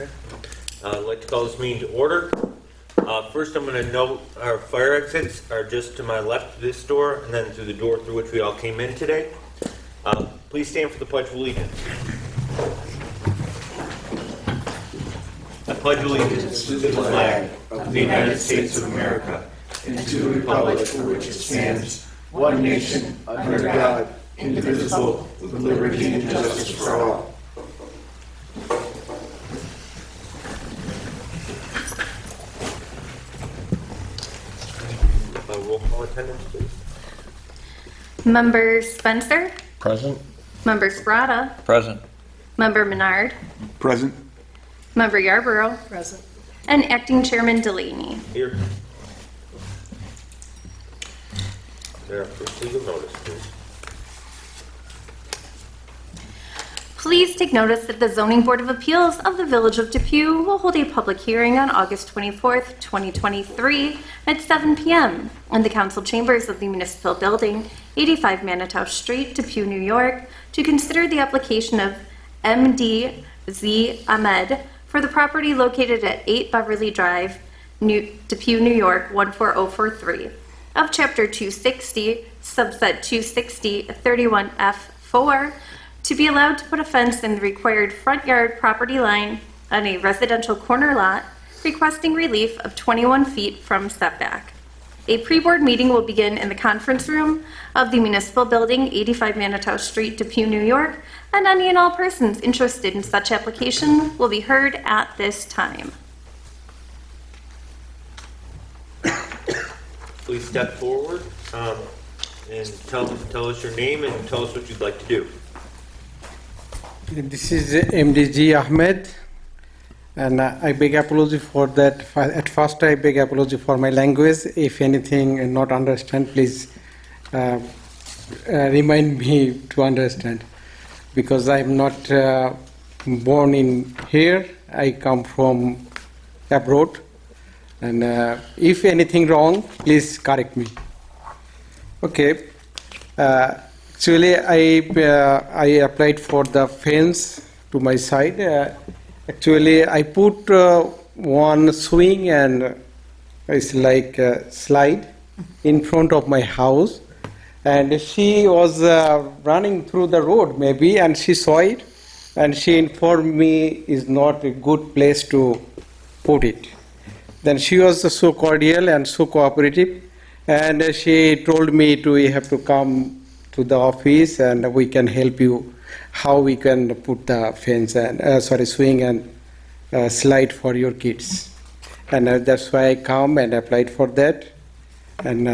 Okay. I'd like to call this meeting to order. First, I'm going to note our fire exits are just to my left of this door and then through the door through which we all came in today. Please stand for the Pledge of Allegiance. I pledge allegiance to the flag of the United States of America and to the republic for which it stands, one nation, under God, indivisible, with liberty and justice for all. Roll call attendance, please. Member Spencer? Present. Member Sprata? Present. Member Menard? Present. Member Yarborough? Present. And Acting Chairman Delaney. Here. There, first legal notice, please. Please take notice that the Zoning Board of Appeals of the Village of Depew will hold a public hearing on August 24th, 2023 at 7 p.m. in the council chambers of the municipal building, 85 Manitow Street, Depew, New York, to consider the application of MD.Z. Ahmed for the property located at 8 Beverly Drive, Depew, New York, 14043 of Chapter 260, Subset 260, 31F4, to be allowed to put a fence in the required front yard property line on a residential corner lot, requesting relief of 21 feet from setback. A pre-board meeting will begin in the conference room of the municipal building, 85 Manitow Street, Depew, New York, and any and all persons interested in such application will be heard at this time. Please step forward and tell us your name and tell us what you'd like to do. This is MDG Ahmed, and I beg apology for that. At first, I beg apology for my language. If anything not understand, please remind me to understand, because I'm not born in here. I come from abroad, and if anything wrong, please correct me. Okay. Actually, I applied for the fence to my side. Actually, I put one swing and it's like a slide in front of my house. And she was running through the road maybe, and she saw it. And she informed me is not a good place to put it. Then she was so cordial and so cooperative. And she told me you have to come to the office and we can help you how we can put the fence and swing and slide for your kids. And that's why I come and applied for that, and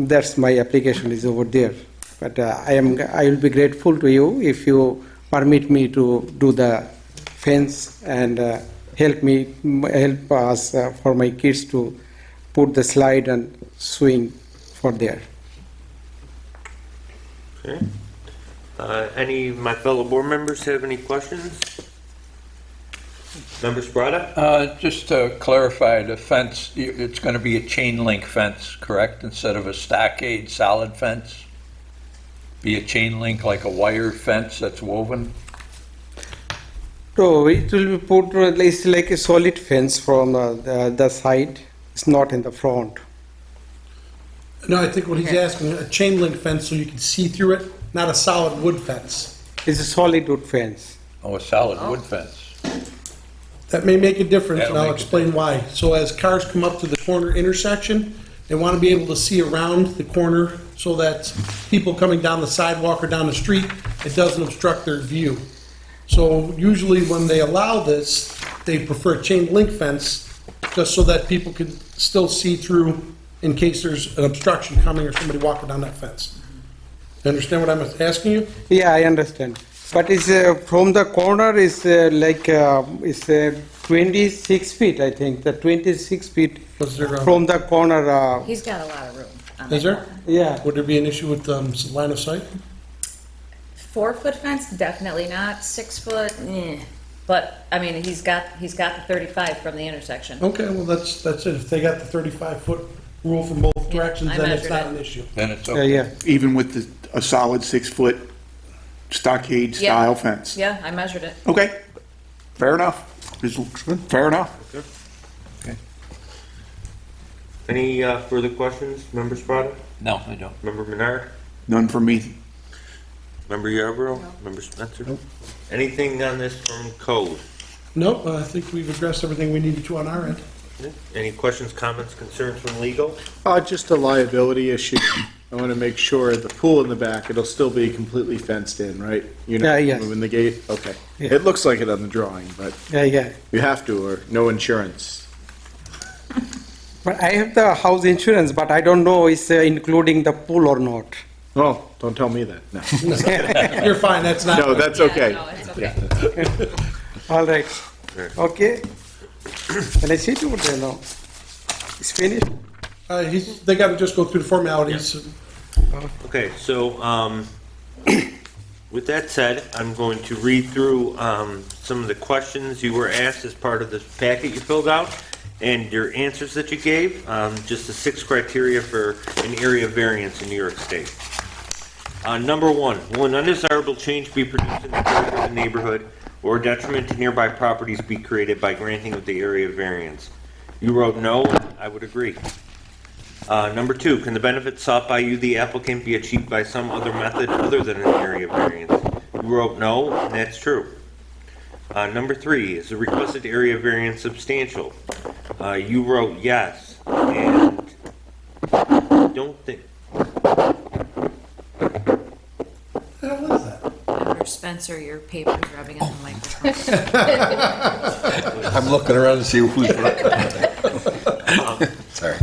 that's my application is over there. But I will be grateful to you if you permit me to do the fence and help us for my kids to put the slide and swing for there. Okay. Any of my fellow board members have any questions? Member Sprata? Just to clarify, the fence, it's going to be a chain link fence, correct? Instead of a stockade solid fence? Be a chain link like a wire fence that's woven? So it will be put, it's like a solid fence from the side. It's not in the front. No, I think what he's asking, a chain link fence so you can see through it, not a solid wood fence. It's a solid wood fence. Oh, a solid wood fence. That may make a difference, That'll and I'll make a explain why. So as cars come up to the corner intersection, they want to be able to see around the corner so that people coming down the sidewalk or down the street, it doesn't obstruct their view. So usually when they allow this, they prefer a chain link fence just so that people can still see through in case there's an obstruction coming or somebody walking down that fence. You understand what I'm asking you? Yeah, I understand. But it's from the corner is it's 26 feet, I think. The 26 feet Was there, from the corner. He's got a lot of room. On Is that. there? Yeah. Would there be an issue with line of sight? 4-foot fence, definitely not. 6 foot, but I mean, he's got the 35 from the intersection. Okay, well, that's it. If they got the 35-foot rule from both directions, I then it's measured not it. an issue. Then it's okay. Yeah. Even with a solid 6-foot stockade style fence? Yeah, I measured it. Okay. Fair enough. This looks good. Fair enough. Any further questions, Member Sprata? No, I don't. Member Menard? None from me. Member Yarborough? Member Spencer? Anything on this from code? Nope, I think we've addressed everything we needed to on our end. Any questions, comments, concerns from legal? Just a liability issue. I want to make sure the pool in the back, it'll still be completely fenced in, right? You're not Yes. moving the gate? Okay. Yeah. It looks like it on the drawing, but Yeah. you have to, or no insurance. But I have the house insurance, but I don't know it's including the pool or not. Oh, don't tell me that. No, You're fine, that's not. no, that's Yeah, okay. no, it's okay. All right. Right. Okay. Can I see it over there now? It's finished? They gotta just go through the formalities. Okay, so with that said, I'm going to read through some of the questions you were asked as part of this packet you filled out and your answers that you gave, just the 6 criteria for an area variance in New York State. Number 1, will an undesirable change be produced in the character of the neighborhood or detriment to nearby properties be created by granting of the area variance? You wrote no, I would agree. Number 2, can the benefits sought by you, the applicant, be achieved by some other method other than an area variance? You wrote no, and that's true. Number 3, is the requested area variance substantial? You wrote yes, and don't think. What is that? Member Spencer, your paper's rubbing on the microphone. I'm looking around to see who's. Sorry.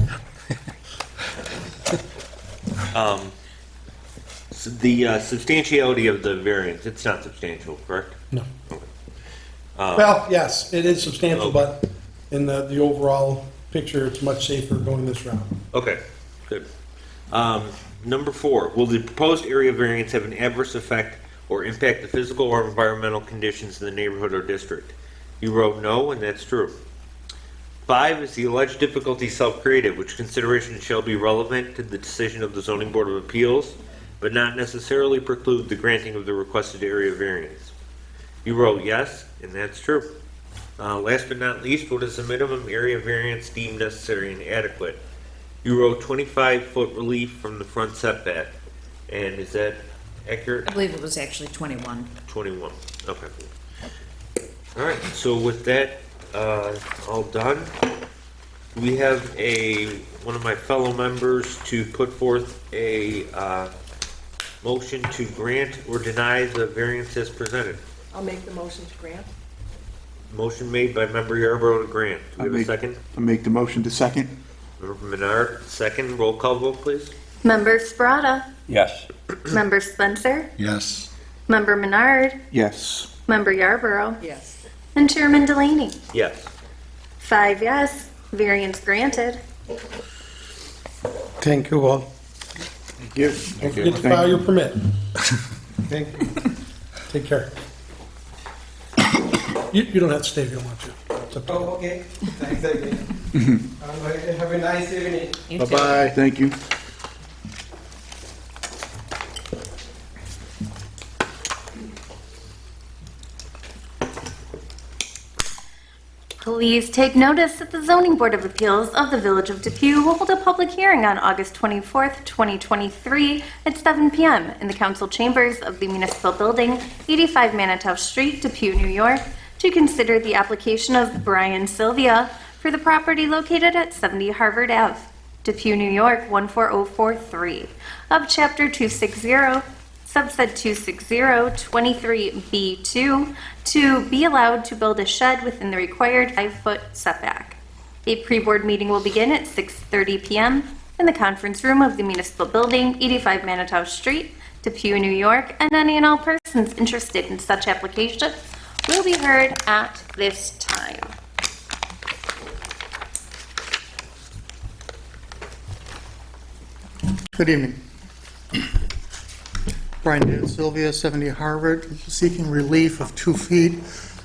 So the substantiality of the variance, it's not substantial, correct? No. Well, yes, it is substantial, but in the overall picture, it's much safer going this route. Okay, good. Number 4, will the proposed area variance have an adverse effect or impact the physical or environmental conditions in the neighborhood or district? You wrote no, and that's true. 5, is the alleged difficulty self-created, which consideration shall be relevant to the decision of the Zoning Board of Appeals, but not necessarily preclude the granting of the requested area variance? You wrote yes, and that's true. Last but not least, what is the minimum area variance deemed necessary and adequate? You wrote 25-foot relief from the front setback, and is that accurate? I believe it was actually 21. 21, okay. All right, so with that all done, we have one of my fellow members to put forth a motion to grant or deny the variance as presented. I'll make the motion to grant. Motion made by Member Yarborough to grant. Do we have a second? I make the motion to second. Member Menard, second. Roll call vote, please. Member Sprata, Yes. Member Spencer, Yes. Member Menard, Yes. Member Yarborough, Yes. and Chairman Delaney. Yes. 5 yes, variance granted. Thank you all. Thank you. Don't forget to file your permit. Thank you. Take care. You don't have to stay if you don't want to. It's up to you. Oh, okay. Thanks again. Have a nice evening. You too. Bye-bye. Thank you. Please take notice that the Zoning Board of Appeals of the Village of Depew will hold a public hearing on August 24th, 2023 at 7 p.m. in the council chambers of the municipal building, 85 Manitow Street, Depew, New York, to consider the application of Brian Sylvia for the property located at 70 Harvard Ave, Depew, New York, 14043, of Chapter 260, Subset 260-23B2, to be allowed to build a shed within the required 5-foot setback. A pre-board meeting will begin at 6:30 p.m. in the conference room of the municipal building, 85 Manitow Street, Depew, New York, and any and all persons interested in such application will be heard at this time. Good evening. Brian De Sylvia, 70 Harvard, seeking relief of 2 feet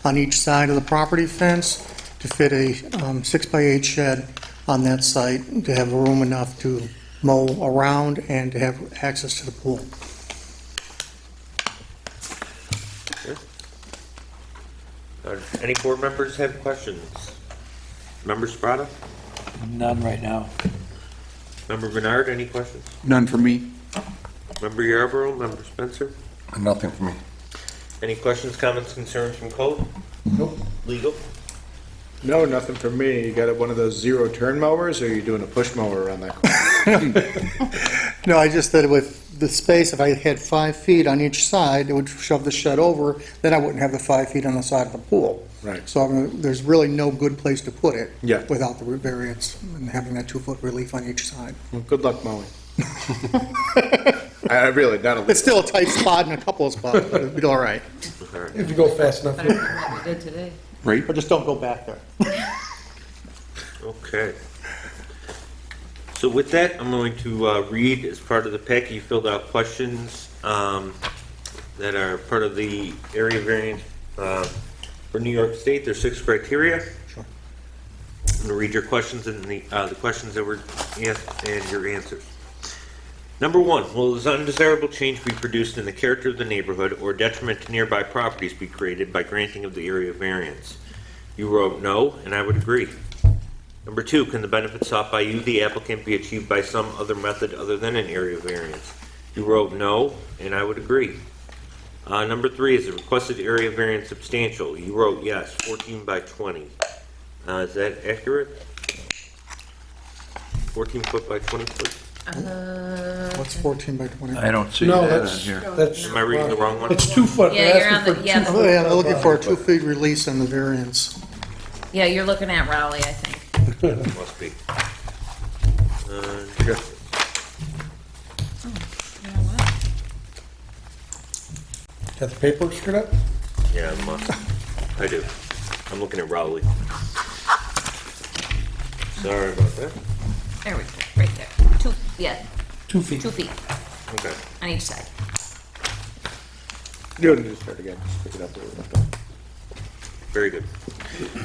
on each side of the property fence to fit a 6x8 shed on that site, to have room enough to mow around and to have access to the pool. Any board members have questions? Member Sprata? None right now. Member Bernard, any questions? None for me. Member Yarborough, Member Spencer? Nothing for me. Any questions, comments, concerns from code? Nope. Legal? No, nothing for me. You got one of those zero turn mowers, or are you doing a push mower around that corner? No, I just that with the space, if I had 5 feet on each side, it would shove the shed over, then I wouldn't have the 5 feet on the side of the pool. Right. So I mean, there's really no good place to put it. Yeah. Without the variance and having that 2-foot relief on each side. Well, good luck mowing. I really, not a It's still a tight spot in a couple of spots, but it'll be all right. If you go fast enough. Better than what we did today. Right? But just don't go back there. Okay. So with that, I'm going to read as part of the packet, you filled out questions that are part of the area variance for New York State. There's 6 criteria. Sure. I'm going to read your questions and the questions that were asked and your answers. Number 1, will this undesirable change be produced in the character of the neighborhood or detriment to nearby properties be created by granting of the area variance? You wrote no, and I would agree. Number 2, can the benefit sought by you, the applicant, be achieved by some other method other than an area variance? You wrote no, and I would agree. Number 3, is the requested area variance substantial? You wrote yes, 14 by 20. Is that accurate? 14 foot by 20 foot? What's 14 by 20? I don't see No, that in that's, here. that's. Am I reading the wrong one? It's 2 foot. Yeah, They're you're on asking the- for yeah, 2 the- foot. Oh, yeah, they're looking for a 2-foot release on the variance. Yeah, you're looking at Raleigh, I think. Must be. You know what? Got the paperwork screwed up? Yeah, I must. I do. I'm looking at Rowley. Sorry about that. There we go, right there. 2, yeah, 2 feet. 2 feet Okay. on each side. You don't need to start again, just pick it up where we left off. Very good.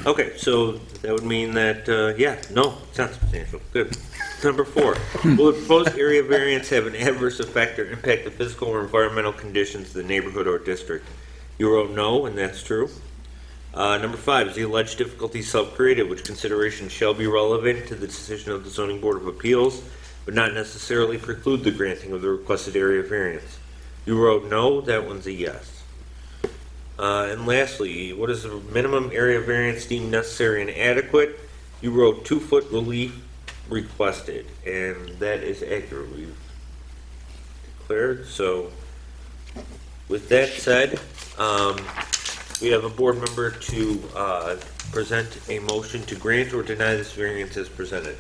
Okay, so that would mean that, yeah, no, it's not substantial. Good. Number 4, will the proposed area variance have an adverse effect or impact the physical or environmental conditions of the neighborhood or district? You wrote no, and that's true. Number 5, is the alleged difficulty self-created, which consideration shall be relevant to the decision of the Zoning Board of Appeals, but not necessarily preclude the granting of the requested area variance? You wrote no, that one's a yes. And lastly, what is the minimum area variance deemed necessary and adequate? You wrote 2-foot relief requested, and that is accurate. We've declared. So with that said, we have a board member to present a motion to grant or deny this variance as presented.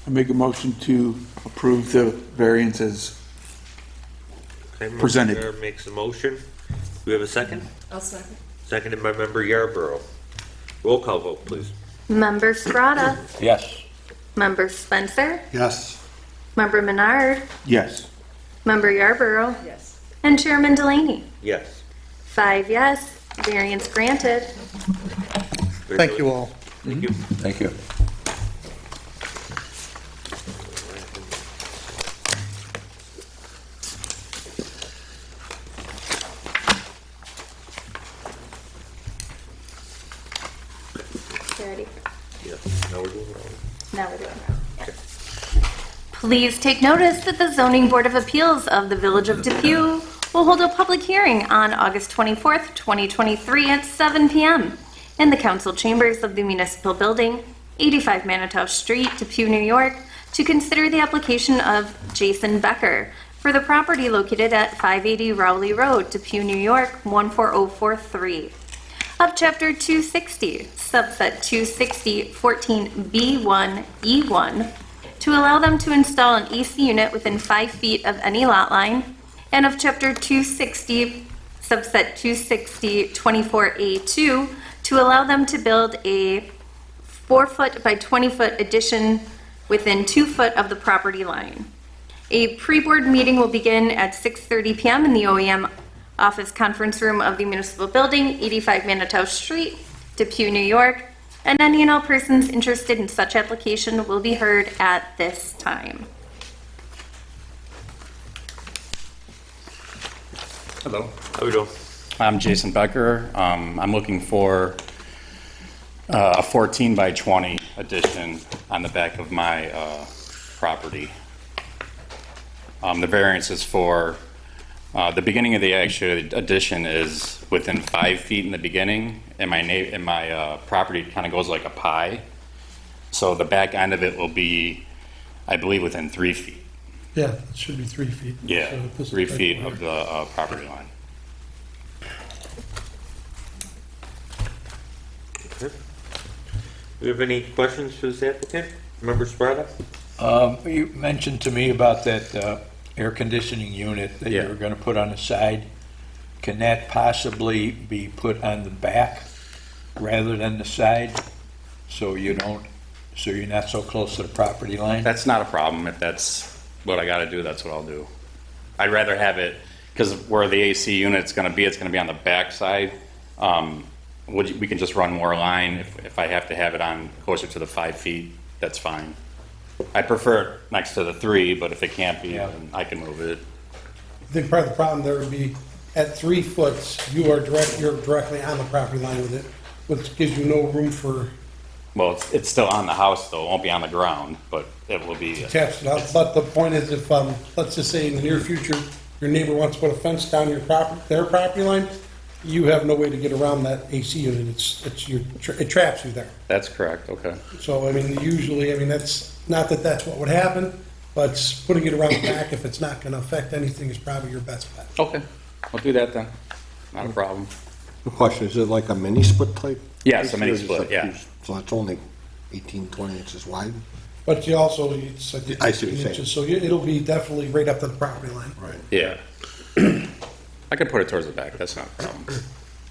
I make a motion to approve the variance as Okay, Presented. Member Mayor makes a motion. Do we have a second? I'll second. Seconded by Member Yarborough. Roll call vote, please. Member Sprata, Yes. Member Spencer, Yes. Member Menard, yes. Member Yarborough, Yes. and Chairman Delaney. Yes. 5 yes, variance granted. Thank you all. Thank you. Thank you. Ready? Yeah. Now we're doing wrong. Now we're doing it. Please take notice that the Zoning Board of Appeals of the Village of Depew will hold a public hearing on August 24th, 2023 at 7 p.m. in the council chambers of the municipal building, 85 Manitow Street, Depew, New York, to consider the application of Jason Becker for the property located at 580 Rowley Road, Depew, New York, 14043. Of Chapter 260, subset 260, 14B1E1, to allow them to install an AC unit within 5 feet of any lot line, and of Chapter 260, subset 260, 24A2, to allow them to build a 4-foot by 20-foot addition within 2 foot of the property line. A pre-board meeting will begin at 6:30 p.m. in the OEM office conference room of the municipal building, 85 Manitow Street, Depew, New York, and any and all persons interested in such application will be heard at this time. Hello, How we doing? I'm Jason Becker. I'm looking for A 14 by 20 addition on the back of my property. The variance is for, the beginning of the actual addition is within 5 feet in the beginning, and my property kind of goes like a pie. So the back end of it will be, I believe, within 3 feet. Yeah, it should be 3 feet. Yeah, So this is 3 like- feet of the property line. Okay. Do we have any questions for this applicant? Member Sprata? You mentioned to me about that air conditioning unit that you Yeah. were going to put on the side. Can that possibly be put on the back rather than the side? So you're not so close to the property line? That's not a problem. If that's what I gotta do, that's what I'll do. I'd rather have it, because where the AC unit's gonna be, it's gonna be on the back side. We can just run more line. If I have to have it on closer to the 5 feet, that's fine. I prefer it next to the 3, but if it can't be, then I can move it. I think part of the problem there would be at 3 foot, you're directly on the property line with it, which gives you no room for Well, it's still on the house though, it won't be on the ground, but it will be. attached it up. But the point is, if, let's just say in the near future, your neighbor wants to put a fence down their property line, you have no way to get around that AC unit. It traps you there. That's correct, okay. So, I mean, usually, I mean, that's, not that that's what would happen, but putting it around the back, if it's not gonna affect anything, is probably your best bet. Okay, I'll do that then, not a problem. The question, is it like a mini split type? Yes, a mini Or is it split, like yeah. these- So it's only 18, 20 inches wide? But you also, it's like I see what you're 18 inches, saying. so it'll be definitely right up to the property line. Right. Yeah. I could put it towards the back, that's not a problem.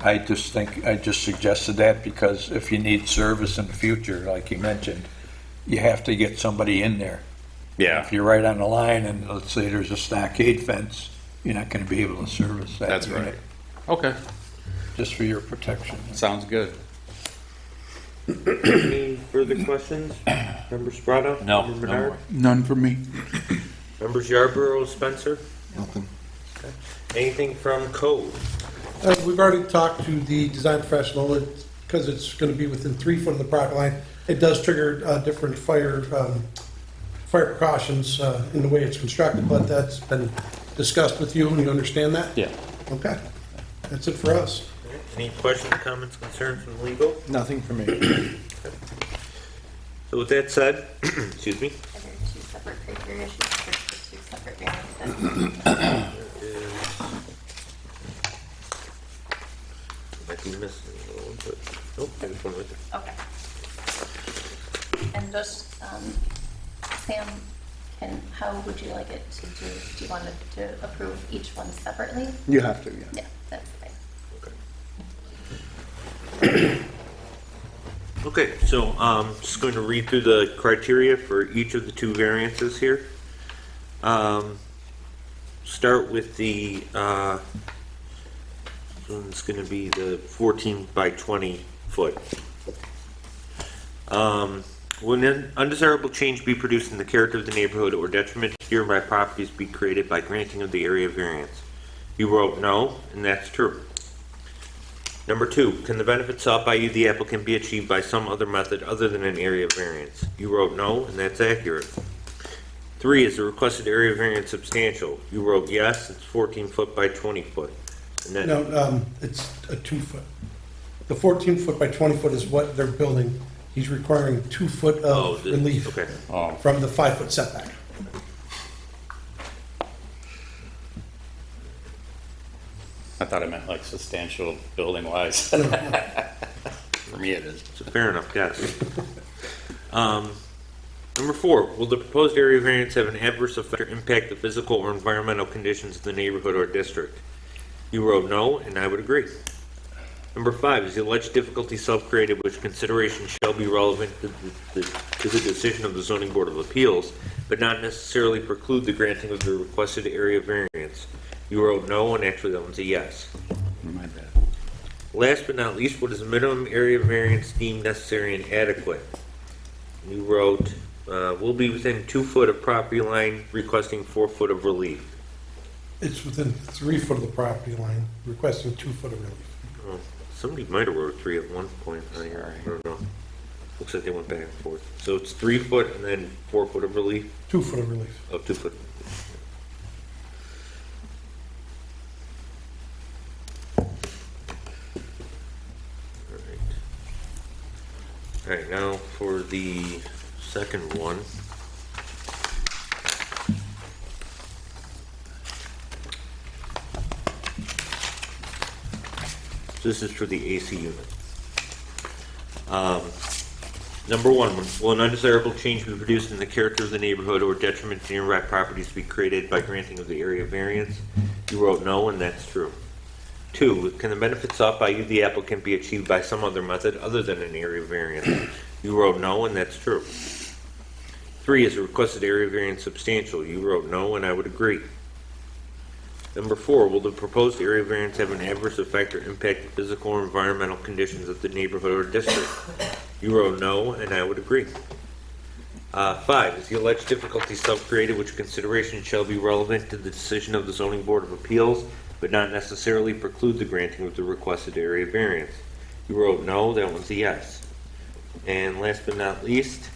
I just suggested that because if you need service in the future, like you mentioned, you have to get somebody in there. Yeah, If you're right on the line and let's say there's a stockade fence, you're not going to be able to service that that's unit, right. Okay, just for your protection. sounds good. Any further questions? Member Sprata? No, Member no Bernard? more. None for me. Members Yarborough, Spencer? Nothing. Anything from code? We've already talked to the design professional, because it's gonna be within 3 foot of the property line. It does trigger different fire precautions in the way it's constructed, but that's been discussed with you, and you understand that? Yeah. Okay, that's it for us. Any questions, comments, concerns from legal? Nothing for me. So with that said, excuse me, Are there 2 separate criteria sheets for 2 separate variances? might be missing a little, but, nope, there's one right there. Okay. And just, Sam, how would you like it to do? Do you want it to approve each one separately? You have to, yeah. Yeah, that's fine. Okay, so just going to read through the criteria for each of the 2 variances here. Start with the, it's going to be the 14 by 20 foot. When an undesirable change be produced in the character of the neighborhood or detriment to nearby properties be created by granting of the area variance. You wrote no, and that's true. Number 2, can the benefit sought by you, the applicant, be achieved by some other method other than an area variance? You wrote no, and that's accurate. 3, is the requested area variance substantial? You wrote yes, it's 14 foot by 20 foot. And then, No, it's a 2 foot. The 14 foot by 20 foot is what they're building. He's requiring 2 foot of relief okay. from the 5 foot setback. I thought it meant like substantial building wise. For me it is. So fair enough, yes. Number 4, will the proposed area variance have an adverse effect or impact the physical or environmental conditions of the neighborhood or district? You wrote no, and I would agree. Number 5, is the alleged difficulty self-created which consideration shall be relevant to the decision of the Zoning Board of Appeals, but not necessarily preclude the granting of the requested area variance? You wrote no, and actually that one's a yes. My bad. Last but not least, what is the minimum area variance deemed necessary and adequate? You wrote, will be within 2 foot of property line, requesting 4 foot of relief. It's within 3 foot of the property line, requesting 2 foot of relief. Oh, Somebody might have wrote 3 at one point. I don't know. Looks like they went back and forth. So it's 3 foot and then 4 foot of relief? 2 foot of relief. Oh, 2 foot. All right, now for the second one. This is for the AC unit. Number 1, will an undesirable change be produced in the character of the neighborhood or detriment to nearby properties be created by granting of the area variance? You wrote no, and that's true. 2, can the benefit sought by you, the applicant, be achieved by some other method other than an area variance? You wrote no, and that's true. 3, is the requested area variance substantial? You wrote no, and I would agree. Number 4, will the proposed area variance have an adverse effect or impact the physical or environmental conditions of the neighborhood or district? You wrote no, and I would agree. 5, is the alleged difficulty self-created which consideration shall be relevant to the decision of the Zoning Board of Appeals, but not necessarily preclude the granting of the requested area variance? You wrote no, that one's a yes. And last but not least,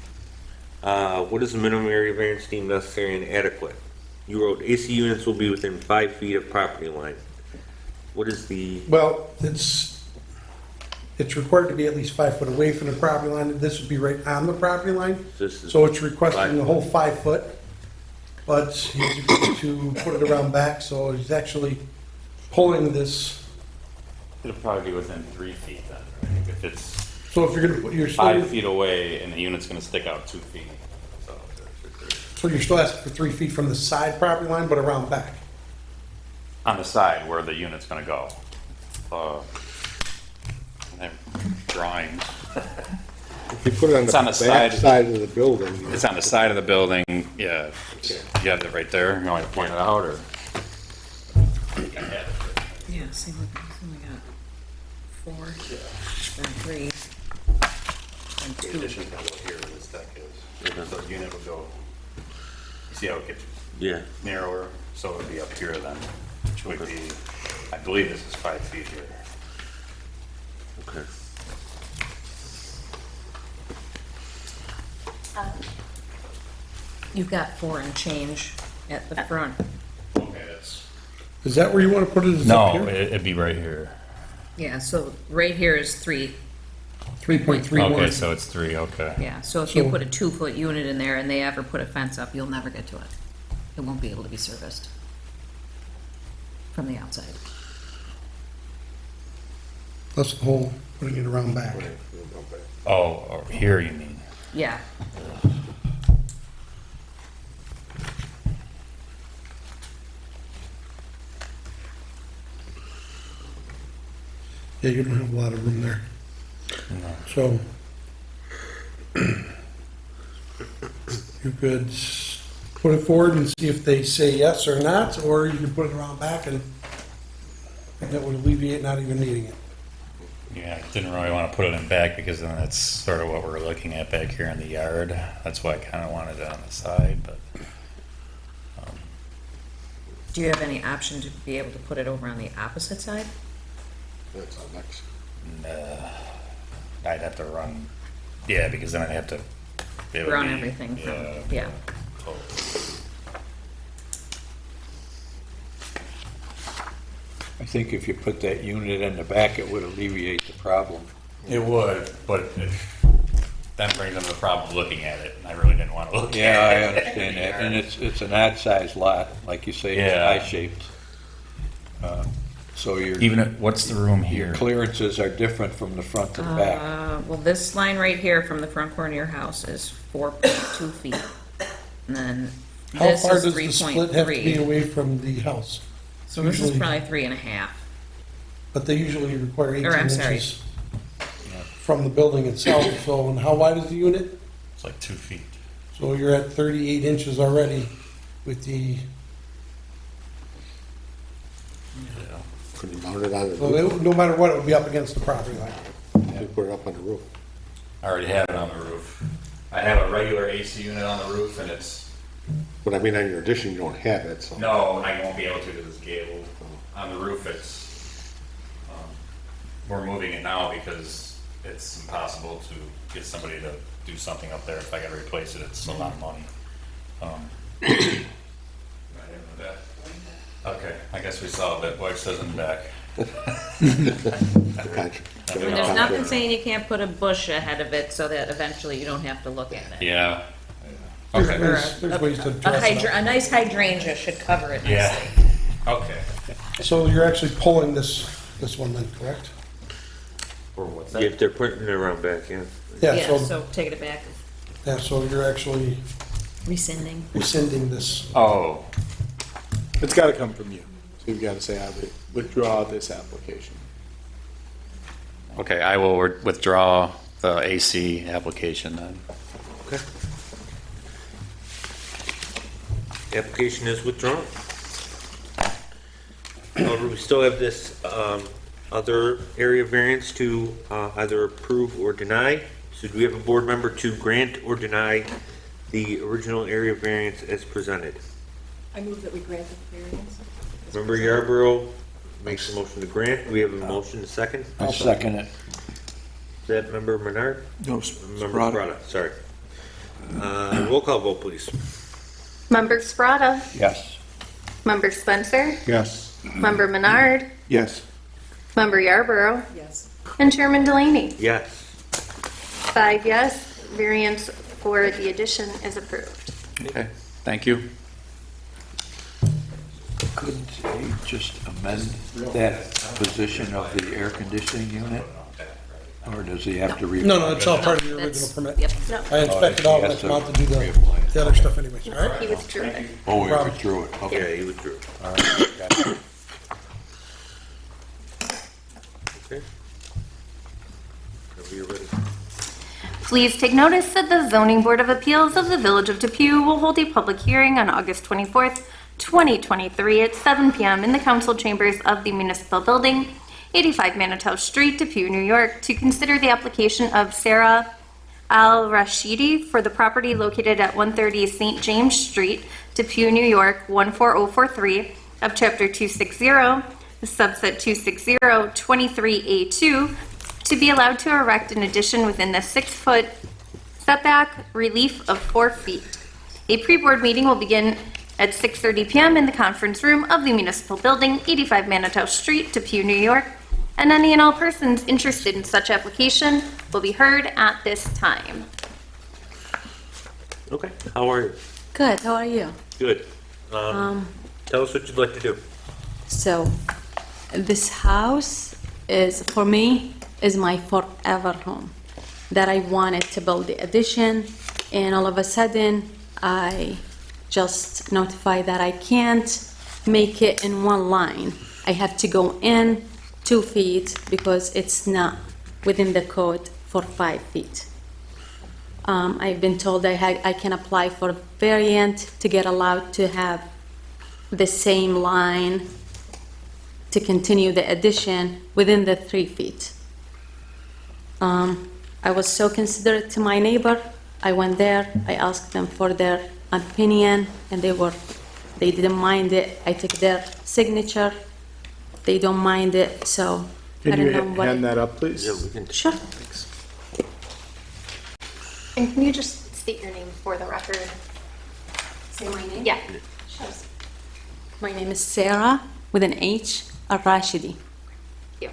what is the minimum area variance deemed necessary and adequate? You wrote AC units will be within 5 feet of property line. What is the... Well, it's required to be at least 5 foot away from the property line. This would be right on the property line. So it's requesting the whole 5 foot, but he's agreed to put it around back, so he's actually pulling this. It'll probably be within 3 feet then, right? If it's So if you're gonna put, you're 5 still, feet away and the unit's gonna stick out 2 feet. so you're still asking for 3 feet from the side property line, but around back. On the side where the unit's gonna go. They have drawings. If you put it on It's the on the back side. side of the building. It's on the side of the building, yeah. You have it right there, you want me to point it out, or? Yeah, see, look, so we got 4, then 3, and The 2. addition's gonna go here where this deck is. So the unit would go, see how it gets Yeah. narrower, so it would be up here then, which would be, I believe this is 5 feet here. Okay. You've got 4 and change at the front. Okay, that's. Is that where you want to put it? Is up No, here? it'd be right here. Yeah, so right here is 3. 3.31. Okay, so it's 3, okay. Yeah, so if you So- put a 2-foot unit in there and they ever put a fence up, you'll never get to it. It won't be able to be serviced from the outside. That's the whole, putting it around back. Oh, or here you mean? Yeah, Yeah, you don't have a lot of room there. So you could put it forward and see if they say yes or not, or you could put it around back and that would alleviate not even needing it. Yeah, I didn't really want to put it in back because then that's sort of what we're looking at back here in the yard. That's why I kind of wanted it on the side, but. do you have any option to be able to put it over on the opposite side? That's our next. I'd have to run, yeah, because then I'd have to. it would Run be- everything from, yeah. yeah. I think if you put that unit in the back, it would alleviate the problem. It would, but it then brings them the problem of looking at it, and I really didn't want to look Yeah, at I it. understand that, and it's an odd sized lot, like you say, it's Yeah. eye-shaped. So your Even at, what's the room here? clearances are different from the front to the back. Well, this line right here from the front corner of your house is 4.2 feet. And then How this far is does the split have to be 3.3. away from the house? So this is Usually- probably 3.5. But they usually require 18 I'm sorry. inches from the building itself, so, and how wide is the unit? It's like 2 feet. So you're at 38 inches already with the, Could you mount it on the so roof? no matter what, it would be up against the property line. You put it up on the roof. I already have it on the roof. I have a regular AC unit on the roof, and it's, But I mean, on your addition, you don't have it, so. no, I won't be able to because it's gabled. On the roof, it's, we're moving it now because it's impossible to get somebody to do something up there. If I gotta replace it, it's a lot of money. Okay, I guess we solved it. What it says in the back. I mean, there's nothing saying you can't put a bush ahead of it so that eventually you don't have to look at it. Yeah. Or Okay. There's ways to a dress it up. a nice hydrangea should cover it Yeah. nicely. Okay. So you're actually pulling this one then, correct? Or what's If they're putting it around back, yeah. Yeah, Yeah, so, so taking it back, yeah, so you're actually rescinding. rescinding this. Oh, It's gotta come from you. So you've gotta say, I would withdraw this application. okay, I will withdraw the AC application then. Okay. Application is withdrawn. However, we still have this other area variance to either approve or deny. So do we have a board member to grant or deny the original area variance as presented? I move that we grant the variance. Member Yarborough makes a motion to grant. We have a motion to second. I'll second it. Is that member Menard? No, Member Sprata. Sprata, sorry. Roll call vote, please. Member Sprata, Yes. Member Spencer, Yes. Member Menard, Yes. Member Yarborough, Yes. and Chairman Delaney. Yes. 5 yes, variance for the addition is approved. Okay, thank you. Couldn't they just amend that position of the air conditioning unit? Or does he have to reapply? No, it's all part of your That's- original permit. Yep. No, I inspected all of it, come out to do the other stuff anyways, all right? he withdrew it. Oh, we Problem. withdrew it, okay. Okay, he withdrew. All right, got it. Okay. Whenever you're ready. Please take notice that the Zoning Board of Appeals of the Village of Depew will hold a public hearing on August 24th, 2023 at 7 p.m. in the council chambers of the municipal building, 85 Manitou Street, Depew, New York, to consider the application of Sarah Al-Rashidi for the property located at 130 St. James Street, Depew, New York, 14043 of Chapter 260, subset 260, 23A2, to be allowed to erect an addition within the 6-foot setback relief of 4 feet. A pre-board meeting will begin at 6:30 p.m. in the conference room of the municipal building, 85 Manitou Street, Depew, New York, and any and all persons interested in such application will be heard at this time. Okay, how are you? Good, how are you? Good. Tell us what you'd like to do. So, this house is, for me, is my forever home. That I wanted to build the addition, and all of a sudden, I just notified that I can't make it in one line. I have to go in 2 feet because it's not within the code for 5 feet. I've been told I can apply for variant to get allowed to have the same line to continue the addition within the 3 feet. I was so considerate to my neighbor. I went there, I asked them for their opinion, and they didn't mind it. I took their signature. They don't mind it, so I Can don't you know what. hand that up, please? Yeah, we can. Sure. And can you just state your name for the record? Say my name? Yeah. My name is Sarah with an H, Al-Rashidi. Thank you.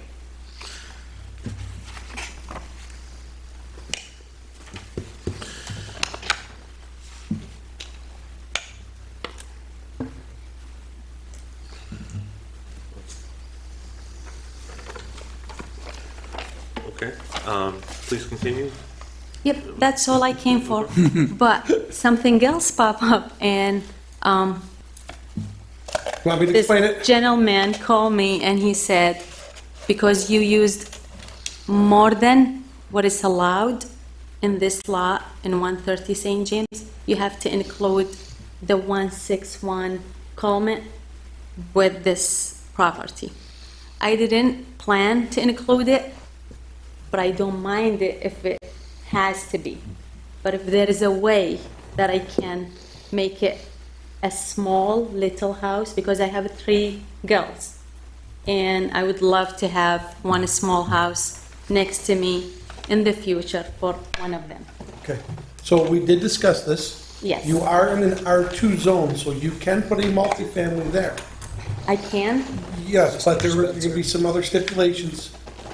Okay, please continue. Yep, that's all I came for. But something else popped up, and Want me to this explain it? gentleman called me and he said, because you used more than what is allowed in this lot in 130 St. James, you have to include the 161 comment with this property. I didn't plan to include it, but I don't mind it if it has to be. But if there is a way that I can make it a small little house, because I have 3 girls, and I would love to have one small house next to me in the future for one of them. Okay, so we did discuss this. Yes. You are in an R2 zone, so you can put a multifamily there. I can? Yes, but there will be some other stipulations.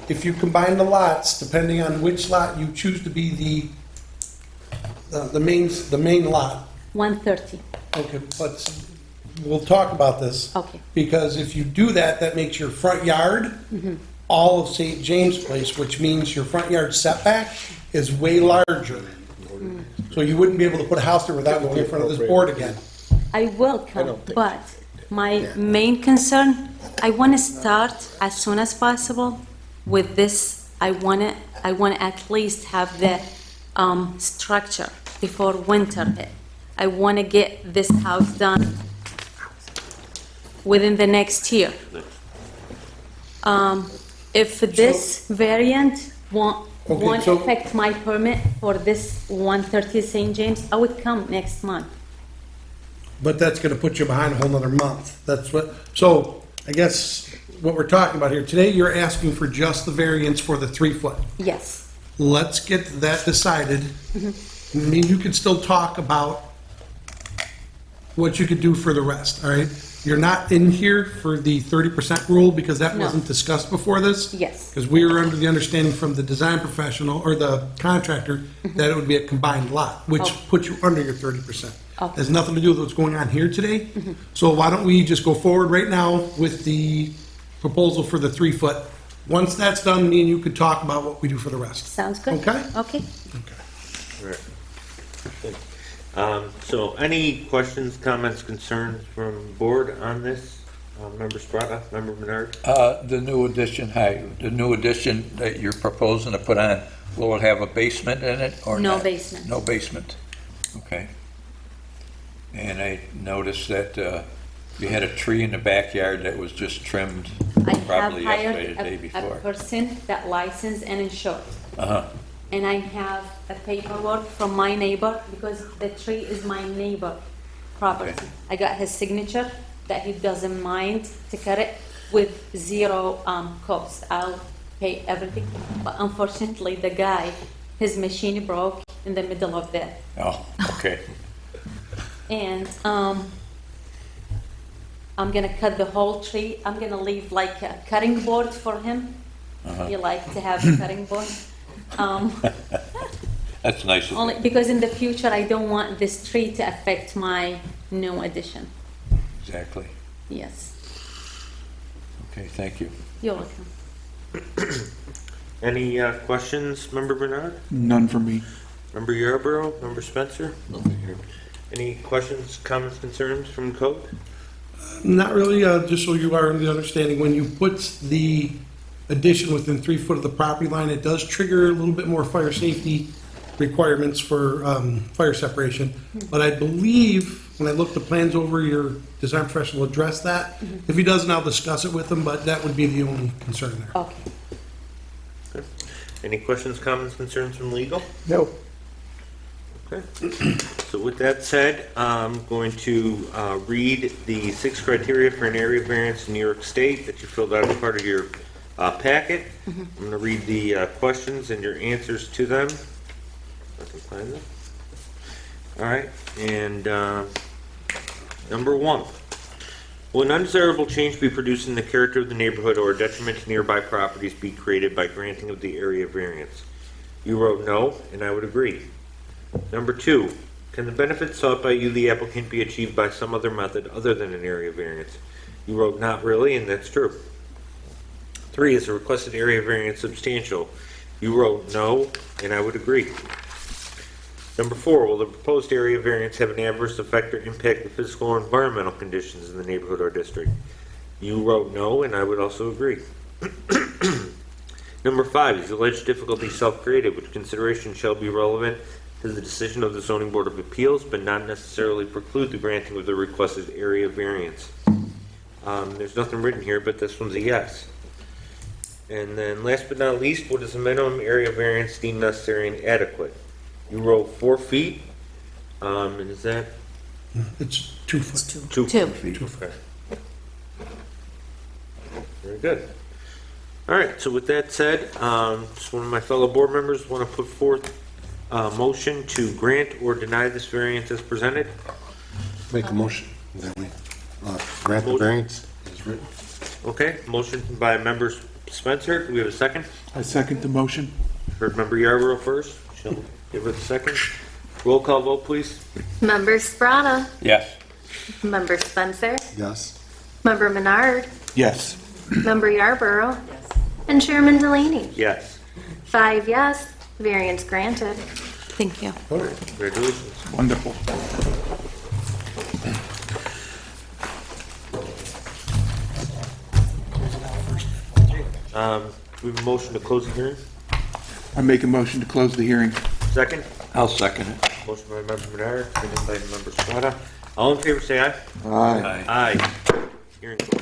If you combine the lots, depending on which lot you choose to be the main lot. 130. Okay, but we'll talk about this. Okay. Because if you do that, that makes your front yard all of St. James Place, which means your front yard setback is way larger. So you wouldn't be able to put a house there without going in front of this board again. I will come, but my main concern, I want to start as soon as possible with this. I want to at least have the structure before winter hit. I want to get this house done within the next year. If this variant won't so- affect my permit for this 130 St. James, I would come next month. But that's gonna put you behind a whole nother month. That's what, so I guess what we're talking about here, today you're asking for just the variance for the 3 foot. Yes. Let's get that decided. I mean, you could still talk about what you could do for the rest, all right? You're not in here for the 30% rule because that No. wasn't discussed before this? Yes. Because we were under the understanding from the design professional or the contractor that it would be a combined lot, which Oh. puts you under your 30%. Okay. Has nothing to do with what's going on here today. So why don't we just go forward right now with the proposal for the 3 foot? Once that's done, me and you could talk about what we do for the rest. Sounds good. Okay? Okay. All right. Good. So any questions, comments, concerns from board on this? Member Sprata, Member Menard? The new addition, the new addition that you're proposing to put on, will it have a basement in it or No not? basement. No basement, okay. And I noticed that you had a tree in the backyard that was just trimmed I have probably yesterday, hired the day a before. person that licensed and insured. Uh-huh, And I have a paperwork from my neighbor because the tree is my neighbor property. Okay. I got his signature that he doesn't mind to cut it with zero cost. I'll pay everything. But unfortunately, the guy, his machine broke in the middle of the, oh, okay, and I'm gonna cut the whole tree. I'm gonna leave like a cutting board for him. He like to have a cutting board. that's nice of Only you. because in the future, I don't want this tree to affect my new addition. Exactly, Yes, okay, thank you. you're welcome. Any questions, Member Bernard? None for me. Member Yarborough, Member Spencer? Any questions, comments, concerns from code? Not really, just so you are in the understanding, when you put the addition within 3 foot of the property line, it does trigger a little bit more fire safety requirements for fire separation. But I believe, when I look the plans over, your design professional will address that. If he doesn't, I'll discuss it with him, but that would be the only concern there. Okay. Good. Any questions, comments, concerns from legal? No. Okay. So with that said, I'm going to read the 6 criteria for an area variance in New York State that you filled out as part of your packet. I'm going to read the questions and your answers to them. If I can find them. All right. And number 1. Will an undesirable change be produced in the character of the neighborhood or a detriment to nearby properties be created by granting of the area variance? You wrote no, and I would agree. Number 2, can the benefits sought by you, the applicant, be achieved by some other method other than an area variance? You wrote not really, and that's true. 3, is the requested area variance substantial? You wrote no, and I would agree. Number 4, will the proposed area variance have an adverse effect or impact the physical or environmental conditions in the neighborhood or district? You wrote no, and I would also agree. Number 5, is the alleged difficulty self-created, which consideration shall be relevant to the decision of the Zoning Board of Appeals, but not necessarily preclude the granting of the requested area variance. There's nothing written here, but this one's a yes. And then last but not least, what is the minimum area variance deemed necessary and adequate? You wrote 4 feet, and is that? It's 2 foot. 2 Two. feet. Okay. Very Very good. All right, so with that said, just one of my fellow board members want to put forth a motion to grant or deny this variance as presented. Make a motion that we grant the variance as written. Okay, motion by member Spencer. Do we have a second? I second the motion. Heard member Yarborough first. Shall give it a second. Roll call vote, please. Member Sprata, Yes. Member Spencer, Yes. Member Menard, Yes. Member Yarborough, and Chairman Delaney. Yes. 5 yes, variance granted. Thank you. Congratulations. Wonderful. We have a motion to close the hearing. I make a motion to close the hearing. Second. I'll second it. Motion by member Menard, second by member Spada. All in favor, say aye. Aye. Aye. Hearing closed.